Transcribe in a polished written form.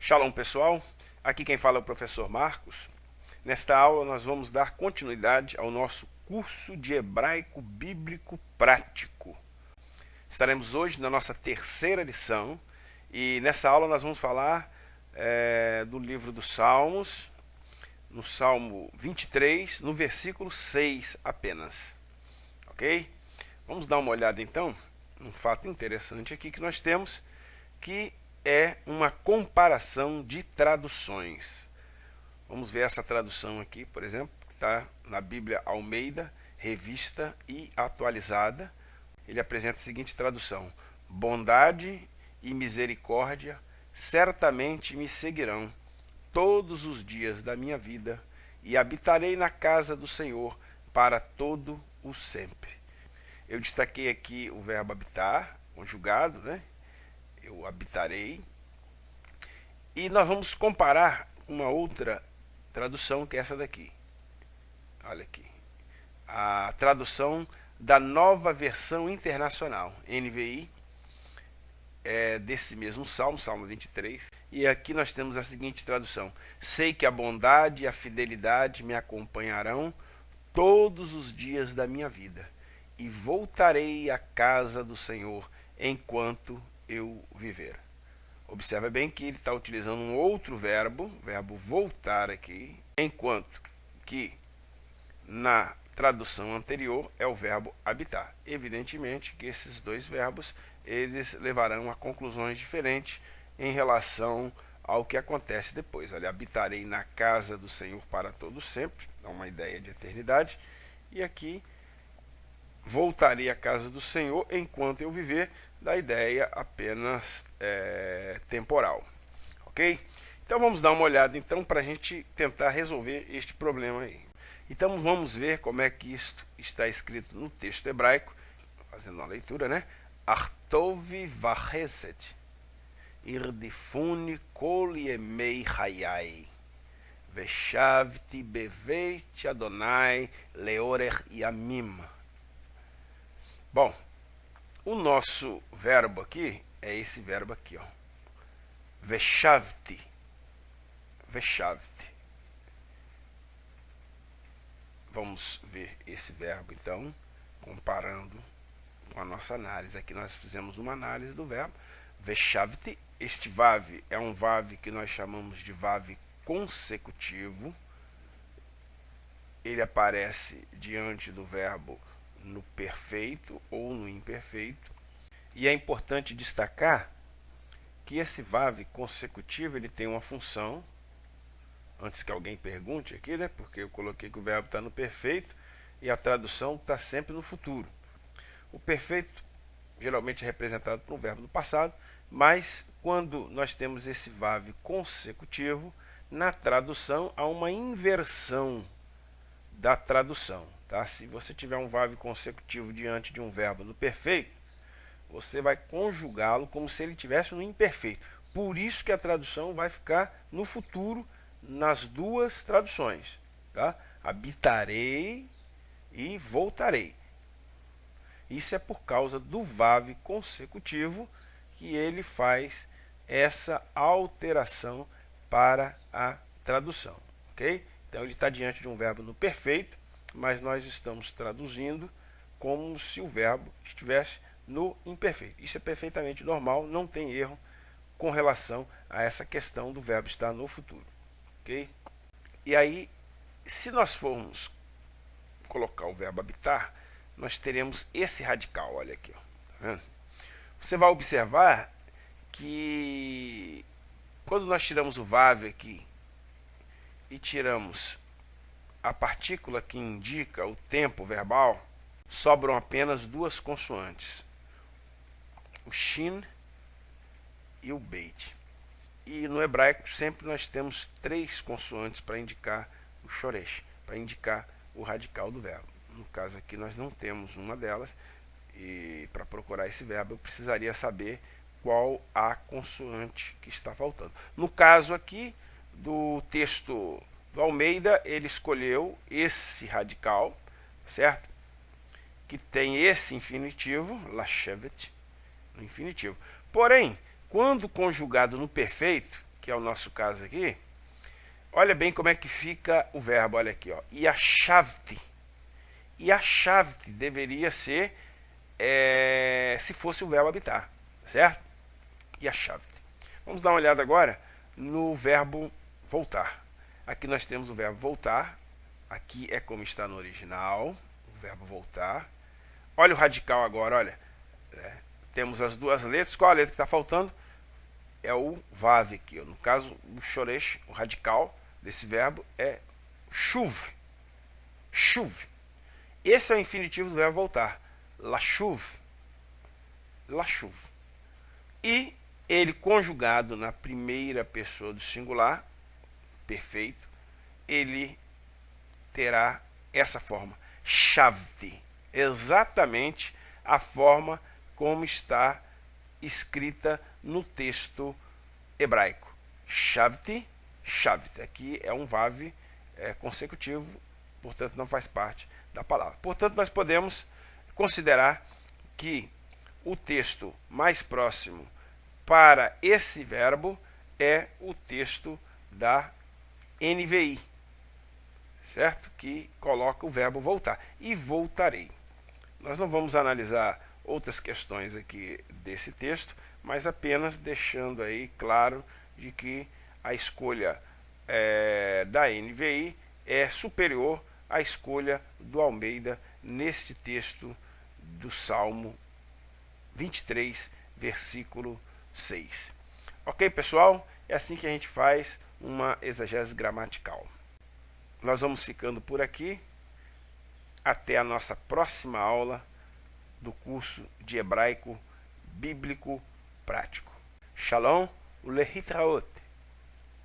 Shalom pessoal, aqui quem fala é o professor Marcos. Nesta aula nós vamos dar continuidade ao nosso curso de hebraico bíblico prático. Estaremos hoje na nossa terceira lição e nessa aula nós vamos falar do livro dos Salmos, no Salmo 23, no versículo 6 apenas. Ok? Vamos dar uma olhada então num fato interessante aqui que nós temos, que é uma comparação de traduções. Vamos ver essa tradução aqui, por exemplo, que está na Bíblia Almeida, revista e atualizada. Ele apresenta a seguinte tradução: bondade e misericórdia certamente me seguirão todos os dias da minha vida, e habitarei na casa do Senhor para todo o sempre. Eu destaquei aqui o verbo habitar, conjugado, né? Eu habitarei. E nós vamos comparar uma outra tradução, que é essa daqui. Olha aqui. A tradução da Nova Versão Internacional, NVI, é desse mesmo Salmo, Salmo 23. E aqui nós temos a seguinte tradução: sei que a bondade e a fidelidade me acompanharão todos os dias da minha vida, e voltarei à casa do Senhor enquanto eu viver. Observa bem que ele está utilizando um outro verbo, o verbo voltar aqui, enquanto que na tradução anterior é o verbo habitar. Evidentemente que esses dois verbos eles levarão a conclusões diferentes em relação ao que acontece depois. Olha, habitarei na casa do Senhor para todo sempre, dá uma ideia de eternidade, e aqui voltarei à casa do Senhor enquanto eu viver, da ideia apenas temporal. Ok? Então vamos dar uma olhada então para a gente tentar resolver este problema aí. Então vamos ver como é que isto está escrito no texto hebraico, fazendo uma leitura, né? Artovi vachesed irdifuni kol yemei hayai veshavti beveit Adonai leorech yamim. Bom, o nosso verbo aqui é esse verbo aqui, ó. Veshavti. Veshavti. Vamos ver esse verbo então, comparando com a nossa análise. Aqui nós fizemos uma análise do verbo veshavti. Este vav é um vav que nós chamamos de vav consecutivo. Ele aparece diante do verbo no perfeito ou no imperfeito. E é importante destacar que esse vav consecutivo ele tem uma função. Antes que alguém pergunte aqui, né? Porque eu coloquei que o verbo está no perfeito e a tradução está sempre no futuro. O perfeito geralmente é representado por um verbo no passado, mas quando nós temos esse vav consecutivo, na tradução há uma inversão da tradução. Tá? Se você tiver um vav consecutivo diante de um verbo no perfeito, você vai conjugá-lo como se ele estivesse no imperfeito. Por isso que a tradução vai ficar no futuro nas duas traduções. Tá? Habitarei e voltarei. Isso é por causa do vav consecutivo que ele faz essa alteração para a tradução. Ok? Então ele está diante de um verbo no perfeito, mas nós estamos traduzindo como se o verbo estivesse no imperfeito. Isso é perfeitamente normal, não tem erro com relação a essa questão do verbo estar no futuro. Ok? E aí, se nós formos colocar o verbo habitar, nós teremos esse radical, olha aqui. Ó, tá vendo? Você vai observar que quando nós tiramos o vav aqui e tiramos a partícula que indica o tempo verbal, sobram apenas duas consoantes, o shin e o beit. E no hebraico sempre nós temos três consoantes para indicar o shoresh, para indicar o radical do verbo. No caso aqui nós não temos uma delas, e para procurar esse verbo eu precisaria saber qual a consoante que está faltando. No caso aqui do texto do Almeida, ele escolheu esse radical, certo? Que tem esse infinitivo, lashevet, no infinitivo. Porém, quando conjugado no perfeito, que é o nosso caso aqui, olha bem como é que fica o verbo, olha aqui, ó. Yashavti. Yashavti deveria ser, se fosse o verbo habitar, certo? Yashavti. Vamos dar uma olhada agora no verbo voltar. Aqui nós temos o verbo voltar, aqui é como está no original, o verbo voltar. Olha o radical agora, olha. Temos as duas letras, qual a letra que está faltando? É o vav aqui, no caso o shoresh, o radical desse verbo é shuv. Shuv. Esse é o infinitivo do verbo voltar. Lashuv. Lashuv. E ele conjugado na primeira pessoa do singular, perfeito, ele terá essa forma. Shavti. Exatamente a forma como está escrita no texto hebraico. Shavti, Shavti. Aqui é um vav consecutivo, portanto não faz parte da palavra. Portanto, nós podemos considerar que o texto mais próximo para esse verbo é o texto da NVI, certo? Que coloca o verbo voltar. E voltarei. Nós não vamos analisar outras questões aqui desse texto, mas apenas deixando aí claro de que a escolha da NVI é superior à escolha do Almeida neste texto do Salmo 23, versículo 6. Ok, pessoal? É assim que a gente faz uma exegese gramatical. Nós vamos ficando por aqui. Até a nossa próxima aula do curso de hebraico bíblico prático. Shalom ulehitraot.